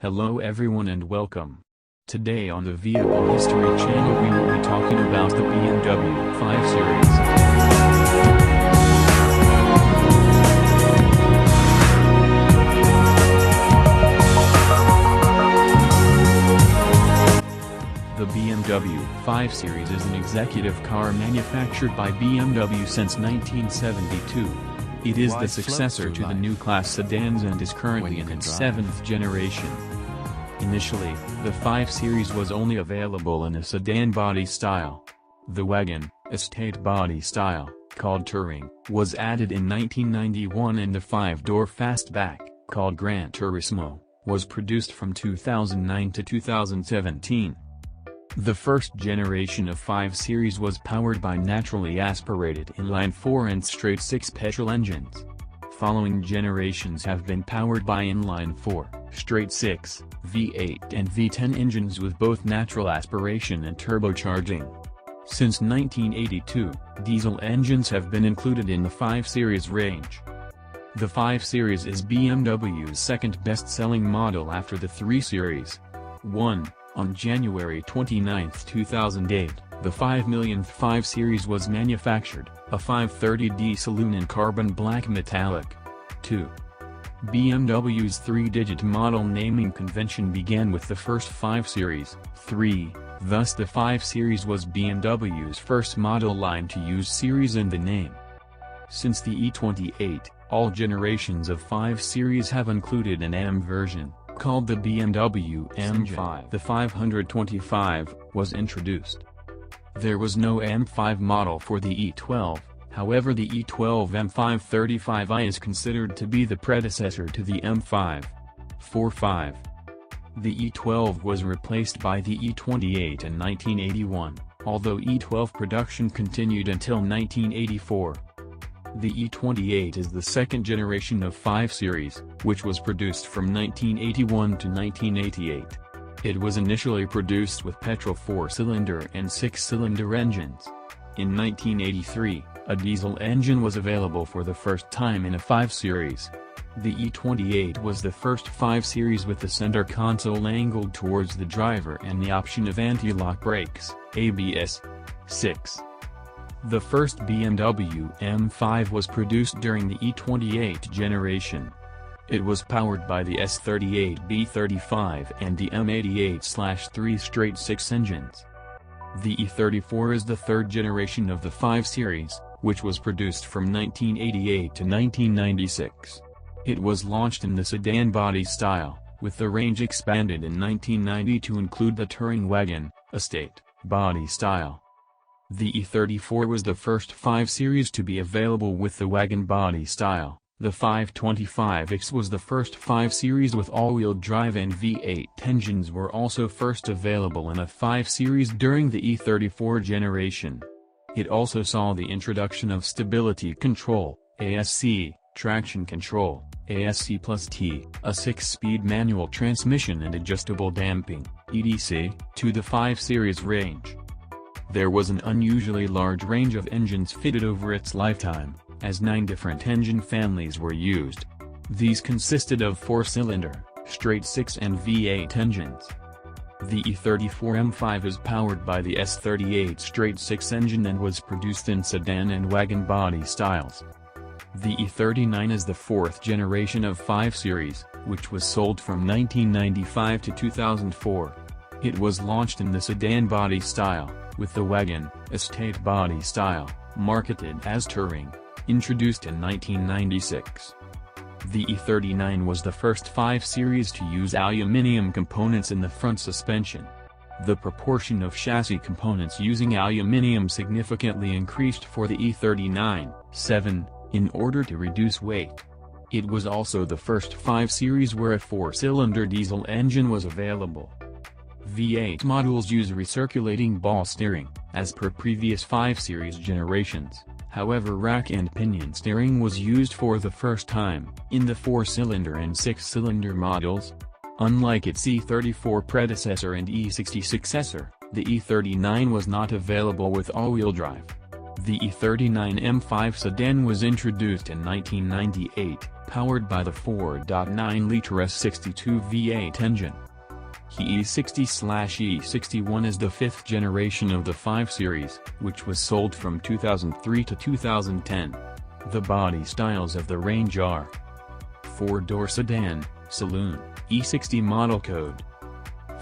Hello everyone and welcome. Today on the Vehicle History channel we will be talking about the BMW 5 Series. The BMW 5 Series is an executive car manufactured by BMW since 1972. It is the successor to the new class sedans and is currently in its 7th generation. Initially, the 5 Series was only available in a sedan body style. The wagon, estate body style, called Touring, was added in 1991 and the 5-door fastback, called Gran Turismo, was produced from 2009 to 2017. The first generation of 5 Series was powered by naturally aspirated inline-4 and straight-6 petrol engines. Following generations have been powered by inline-4, straight-6, V8 and V10 engines with both natural aspiration and turbocharging. Since 1982, diesel engines have been included in the 5 Series range. The 5 Series is BMW's second best-selling model after the 3 Series. 1. On January 29, 2008, the 5 millionth 5 Series was manufactured, a 530D saloon in carbon black metallic. 2. BMW's 3-digit model naming convention began with the first 5 Series. 3. Thus the 5 Series was BMW's first model line to use Series in the name. Since the E28, all generations of 5 Series have included an M version, called the BMW M5. The 525 was introduced. There was no M5 model for the E12, however the E12 M535i is considered to be the predecessor to the M5. 45. The E12 was replaced by the E28 in 1981, although E12 production continued until 1984. The E28 is the second generation of 5 Series, which was produced from 1981 to 1988. It was initially produced with petrol 4-cylinder and 6-cylinder engines. In 1983, a diesel engine was available for the first time in a 5 Series. The E28 was the first 5 Series with the center console angled towards the driver and the option of anti-lock brakes, ABS. 6. The first BMW M5 was produced during the E28 generation. It was powered by the S38B35 and the M88/3 straight-6 engines. The E34 is the third generation of the 5 Series, which was produced from 1988 to 1996. It was launched in the sedan body style, with the range expanded in 1990 to include the Touring wagon, estate, body style. The E34 was the first 5 Series to be available with the wagon body style. The 525X was the first 5 Series with all-wheel drive and V8 engines were also first available in a 5 Series during the E34 generation. It also saw the introduction of stability control, ASC, traction control, ASC+T, a 6-speed manual transmission and adjustable damping, EDC, to the 5 Series range. There was an unusually large range of engines fitted over its lifetime, as 9 different engine families were used. These consisted of 4-cylinder, straight-6 and V8 engines. The E34 M5 is powered by the S38 straight-6 engine and was produced in sedan and wagon body styles. The E39 is the 4th generation of 5 Series, which was sold from 1995 to 2004. It was launched in the sedan body style, with the wagon, estate body style, marketed as Touring, introduced in 1996. The E39 was the first 5 Series to use aluminum components in the front suspension. The proportion of chassis components using aluminum significantly increased for the E39, 7, in order to reduce weight. It was also the first 5 Series where a 4-cylinder diesel engine was available. V8 models use recirculating ball steering, as per previous 5 Series generations, however rack and pinion steering was used for the first time, in the 4-cylinder and 6-cylinder models. Unlike its E34 predecessor and E60 successor, the E39 was not available with all-wheel drive. The E39 M5 sedan was introduced in 1998, powered by the 4.9-liter S62 V8 engine. The E60/E61 is the fifth generation of the 5 Series, which was sold from 2003 to 2010. The body styles of the range are: 4-door sedan, saloon, E60 model code;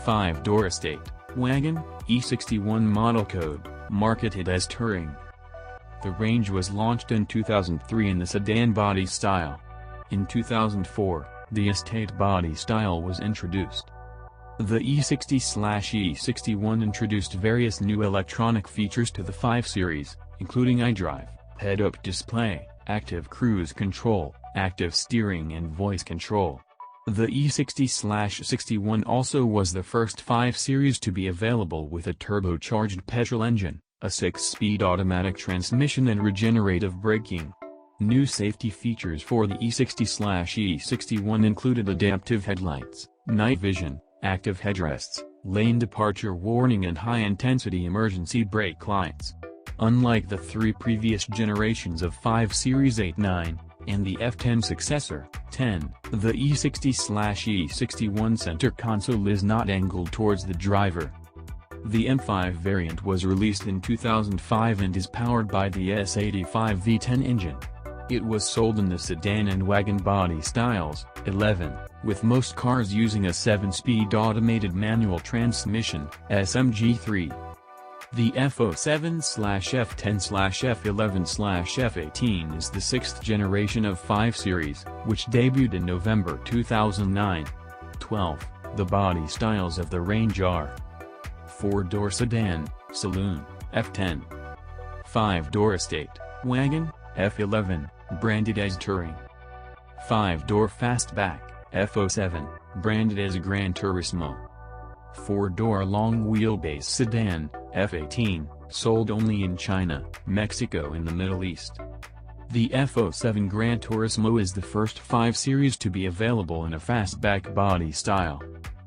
5-door estate, wagon, E61 model code, marketed as Touring. The range was launched in 2003 in the sedan body style. In 2004, the estate body style was introduced. The E60/E61 introduced various new electronic features to the 5 Series, including iDrive, head-up display, active cruise control, active steering and voice control. The E60/61 also was the first 5 Series to be available with a turbocharged petrol engine, a 6-speed automatic transmission and regenerative braking. New safety features for the E60/E61 included adaptive headlights, night vision, active headrests, lane departure warning and high-intensity emergency brake lights. Unlike the 3 previous generations of 5 Series 8, 9, and the F10 successor, 10, the E60/E61 center console is not angled towards the driver. The M5 variant was released in 2005 and is powered by the S85 V10 engine. It was sold in the sedan and wagon body styles, 11, with most cars using a 7-speed automated manual transmission, SMG3. The F07/F10/F11/F18 is the 6th generation of 5 Series, which debuted in November 2009. 12. The body styles of the range are: 4-door sedan, saloon, F10; 5-door estate, wagon, F11, branded as Touring; 5-door fastback, F07, branded as Gran Turismo; 4-door long wheelbase sedan, F18, sold only in China, Mexico and the Middle East. The F07 Gran Turismo is the first 5 Series to be available in a fastback body style.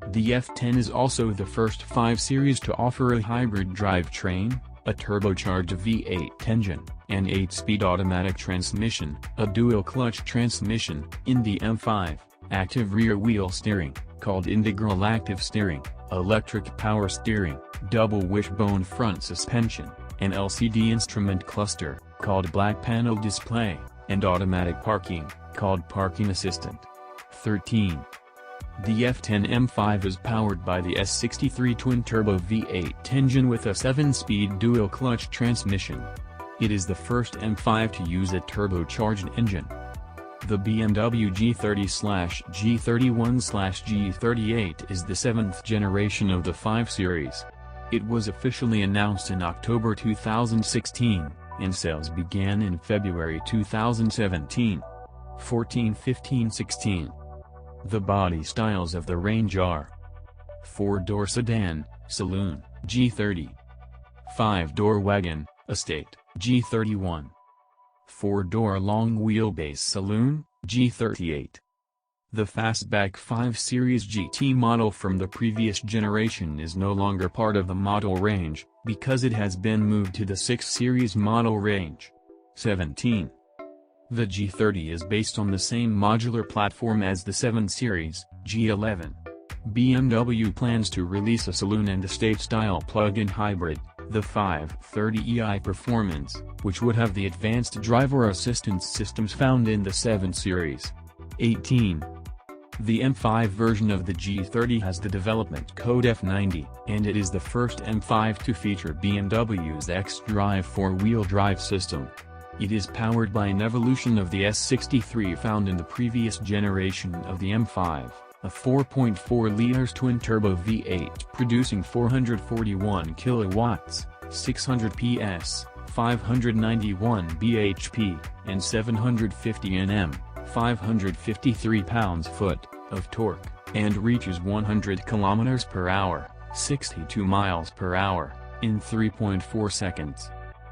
The F10 is also the first 5 Series to offer a hybrid drivetrain, a turbocharged V8 engine, an 8-speed automatic transmission, a dual-clutch transmission. In the M5, active rear-wheel steering, called Integral Active Steering, electric power steering, double wishbone front suspension, an LCD instrument cluster, called Black Panel Display, and automatic parking, called Parking Assistant. 13. The F10 M5 is powered by the S63 twin-turbo V8 engine with a 7-speed dual-clutch transmission. It is the first M5 to use a turbocharged engine. The BMW G30/G31/G38 is the 7th generation of the 5 Series. It was officially announced in October 2016, and sales began in February 2017. 14, 15, 16. The body styles of the range are: 4-door sedan, saloon, G30; 5-door wagon, estate, G31; 4-door long wheelbase saloon, G38. The fastback 5 Series GT model from the previous generation is no longer part of the model range, because it has been moved to the 6 Series model range. 17. The G30 is based on the same modular platform as the 7 Series, G11. BMW plans to release a saloon and estate-style plug-in hybrid, the 530i Performance, which would have the advanced driver assistance systems found in the 7 Series. 18. The M5 version of the G30 has the development code F90, and it is the first M5 to feature BMW's xDrive 4-wheel drive system. It is powered by an evolution of the S63 found in the previous generation of the M5, a 4.4-liter twin-turbo V8 producing 441 kilowatts, 600 PS, 591 bhp, and 750 Nm, 553 pounds-foot, of torque, and reaches 100 km per hour, 62 miles per hour, in 3.4 seconds.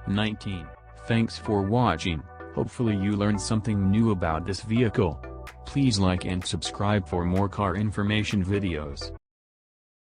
19. Thanks for watching. Hopefully you learned something new about this vehicle. Please like and subscribe for more car information videos.